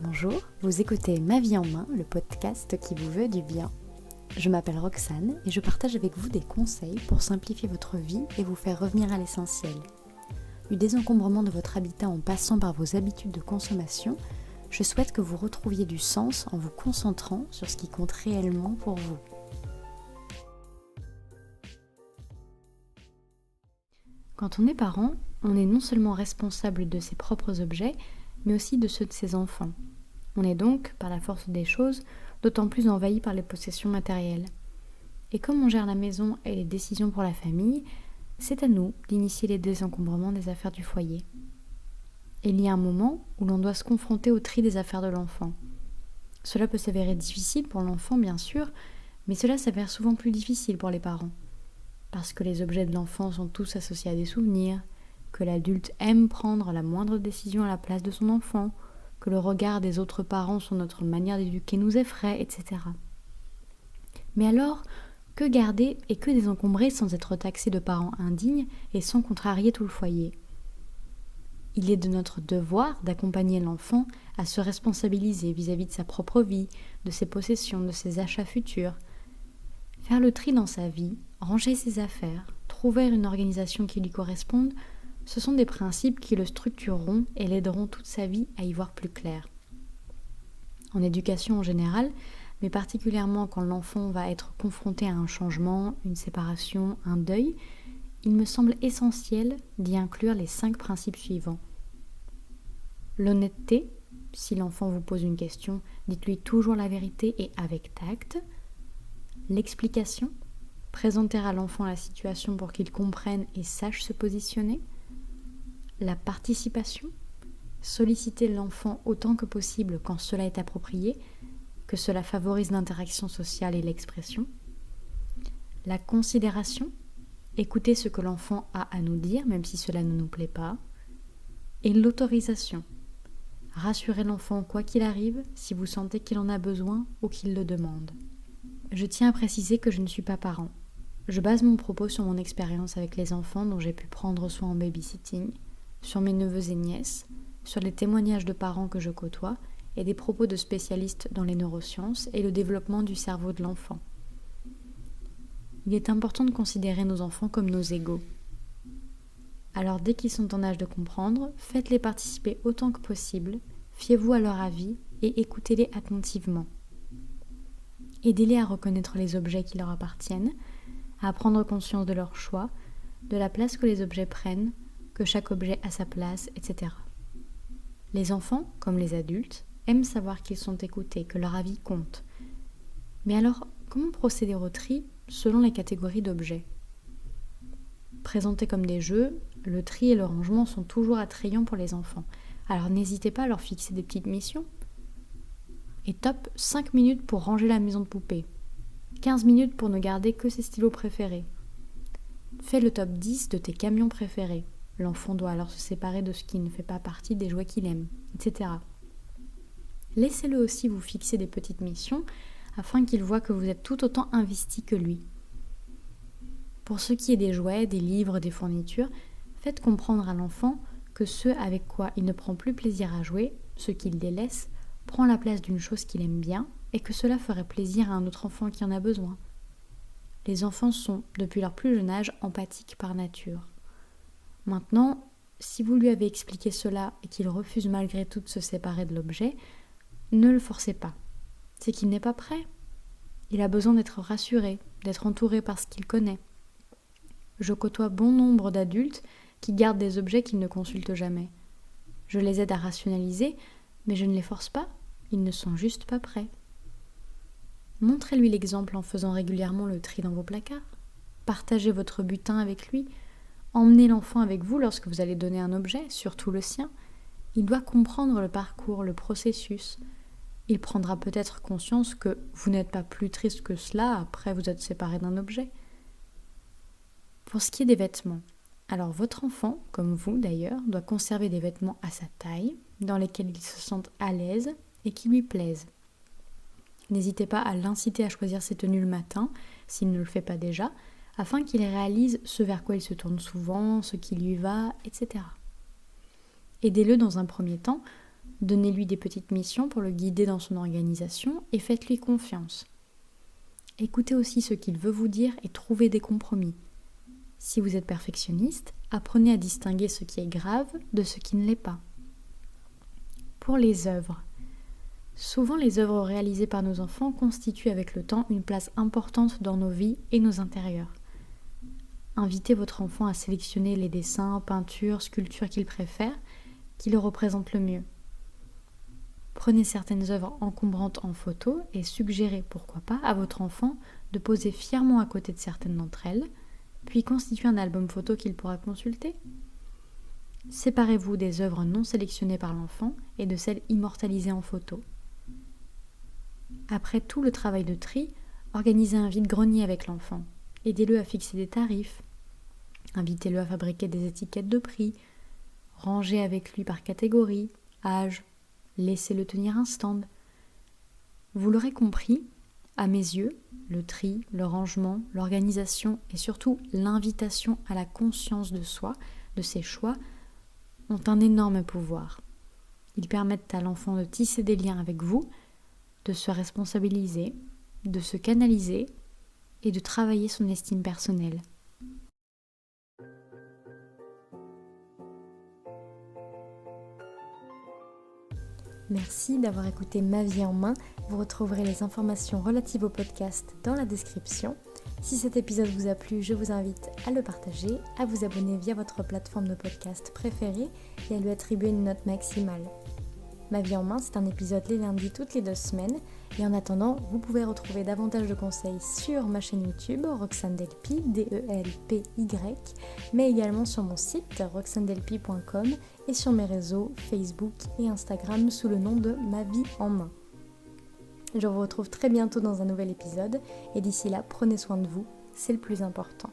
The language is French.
Bonjour, vous écoutez Ma vie en main, le podcast qui vous veut du bien. Je m'appelle Roxane et je partage avec vous des conseils pour simplifier votre vie et vous faire revenir à l'essentiel. Du désencombrement de votre habitat en passant par vos habitudes de consommation, je souhaite que vous retrouviez du sens en vous concentrant sur ce qui compte réellement pour vous. Quand on est parent, on est non seulement responsable de ses propres objets, mais aussi de ceux de ses enfants. On est donc, par la force des choses, d'autant plus envahi par les possessions matérielles. Et comme on gère la maison et les décisions pour la famille, c'est à nous d'initier les désencombrements des affaires du foyer. Et il y a un moment où l'on doit se confronter au tri des affaires de l'enfant. Cela peut s'avérer difficile pour l'enfant, bien sûr, mais cela s'avère souvent plus difficile pour les parents. Parce que les objets de l'enfant sont tous associés à des souvenirs, que l'adulte aime prendre la moindre décision à la place de son enfant, que le regard des autres parents sur notre manière d'éduquer nous effraie, etc. Mais alors, que garder et que désencombrer sans être taxé de parents indignes et sans contrarier tout le foyer ? Il est de notre devoir d'accompagner l'enfant à se responsabiliser vis-à-vis de sa propre vie, de ses possessions, de ses achats futurs. Faire le tri dans sa vie, ranger ses affaires, trouver une organisation qui lui corresponde, ce sont des principes qui le structureront et l'aideront toute sa vie à y voir plus clair. En éducation en général, mais particulièrement quand l'enfant va être confronté à un changement, une séparation, un deuil, il me semble essentiel d'y inclure les 5 principes suivants. L'honnêteté, si l'enfant vous pose une question, dites-lui toujours la vérité et avec tact. L'explication, présenter à l'enfant la situation pour qu'il comprenne et sache se positionner. La participation, solliciter l'enfant autant que possible quand cela est approprié, que cela favorise l'interaction sociale et l'expression. La considération, écouter ce que l'enfant a à nous dire, même si cela ne nous plaît pas. Et l'autorisation, rassurer l'enfant quoi qu'il arrive, si vous sentez qu'il en a besoin ou qu'il le demande. Je tiens à préciser que je ne suis pas parent. Je base mon propos sur mon expérience avec les enfants dont j'ai pu prendre soin en babysitting, sur mes neveux et nièces, sur les témoignages de parents que je côtoie et des propos de spécialistes dans les neurosciences et le développement du cerveau de l'enfant. Il est important de considérer nos enfants comme nos égaux. Alors dès qu'ils sont en âge de comprendre, faites-les participer autant que possible, fiez-vous à leur avis et écoutez-les attentivement. Aidez-les à reconnaître les objets qui leur appartiennent, à prendre conscience de leurs choix, de la place que les objets prennent, que chaque objet a sa place, etc. Les enfants, comme les adultes, aiment savoir qu'ils sont écoutés, que leur avis compte. Mais alors, comment procéder au tri selon les catégories d'objets ? Présentés comme des jeux, le tri et le rangement sont toujours attrayants pour les enfants. Alors n'hésitez pas à leur fixer des petites missions. Et top, 5 minutes pour ranger la maison de poupée. 15 minutes pour ne garder que ses stylos préférés. Fais le top 10 de tes camions préférés. L'enfant doit alors se séparer de ce qui ne fait pas partie des jouets qu'il aime, etc. Laissez-le aussi vous fixer des petites missions afin qu'il voit que vous êtes tout autant investi que lui. Pour ce qui est des jouets, des livres, des fournitures, faites comprendre à l'enfant que ce avec quoi il ne prend plus plaisir à jouer, ce qu'il délaisse, prend la place d'une chose qu'il aime bien et que cela ferait plaisir à un autre enfant qui en a besoin. Les enfants sont, depuis leur plus jeune âge, empathiques par nature. Maintenant, si vous lui avez expliqué cela et qu'il refuse malgré tout de se séparer de l'objet, ne le forcez pas. C'est qu'il n'est pas prêt. Il a besoin d'être rassuré, d'être entouré par ce qu'il connaît. Je côtoie bon nombre d'adultes qui gardent des objets qu'ils ne consultent jamais. Je les aide à rationaliser, mais je ne les force pas. Ils ne sont juste pas prêts. Montrez-lui l'exemple en faisant régulièrement le tri dans vos placards. Partagez votre butin avec lui. Emmenez l'enfant avec vous lorsque vous allez donner un objet, surtout le sien. Il doit comprendre le parcours, le processus. Il prendra peut-être conscience que vous n'êtes pas plus triste que cela après vous êtes séparé d'un objet. Pour ce qui est des vêtements, alors votre enfant, comme vous d'ailleurs, doit conserver des vêtements à sa taille, dans lesquels il se sente à l'aise et qui lui plaisent. N'hésitez pas à l'inciter à choisir ses tenues le matin, s'il ne le fait pas déjà, afin qu'il réalise ce vers quoi il se tourne souvent, ce qui lui va, etc. Aidez-le dans un premier temps Donnez-lui des petites missions pour le guider dans son organisation et faites-lui confiance. Écoutez aussi ce qu'il veut vous dire et trouvez des compromis. Si vous êtes perfectionniste, apprenez à distinguer ce qui est grave de ce qui ne l'est pas. Pour les œuvres. Souvent, les œuvres réalisées par nos enfants constituent avec le temps une place importante dans nos vies et nos intérieurs. Invitez votre enfant à sélectionner les dessins, peintures, sculptures qu'il préfère, qui le représentent le mieux. Prenez certaines œuvres encombrantes en photo et suggérez, pourquoi pas, à votre enfant de poser fièrement à côté de certaines d'entre elles, puis constituez un album photo qu'il pourra consulter. Séparez-vous des œuvres non sélectionnées par l'enfant et de celles immortalisées en photo. Après tout le travail de tri, organisez un vide-grenier avec l'enfant. Aidez-le à fixer des tarifs. Invitez-le à fabriquer des étiquettes de prix. Rangez avec lui par catégorie, âge. Laissez-le tenir un stand. Vous l'aurez compris, à mes yeux, le tri, le rangement, l'organisation et surtout l'invitation à la conscience de soi, de ses choix, ont un énorme pouvoir. Ils permettent à l'enfant de tisser des liens avec vous, de se responsabiliser, de se canaliser et de travailler son estime personnelle. Merci d'avoir écouté Ma vie en main. Vous retrouverez les informations relatives au podcast dans la description. Si cet épisode vous a plu, je vous invite à le partager, à vous abonner via votre plateforme de podcast préférée et à lui attribuer une note maximale. Ma vie en main, c'est un épisode les lundis toutes les 2 semaines. Et en attendant, vous pouvez retrouver davantage de conseils sur ma chaîne YouTube, Roxane Delpy, D-E-L-P-Y, mais également sur mon site, roxanedelpy.com, et sur mes réseaux Facebook et Instagram sous le nom de Ma vie en main. Je vous retrouve très bientôt dans un nouvel épisode, et d'ici là, prenez soin de vous, c'est le plus important.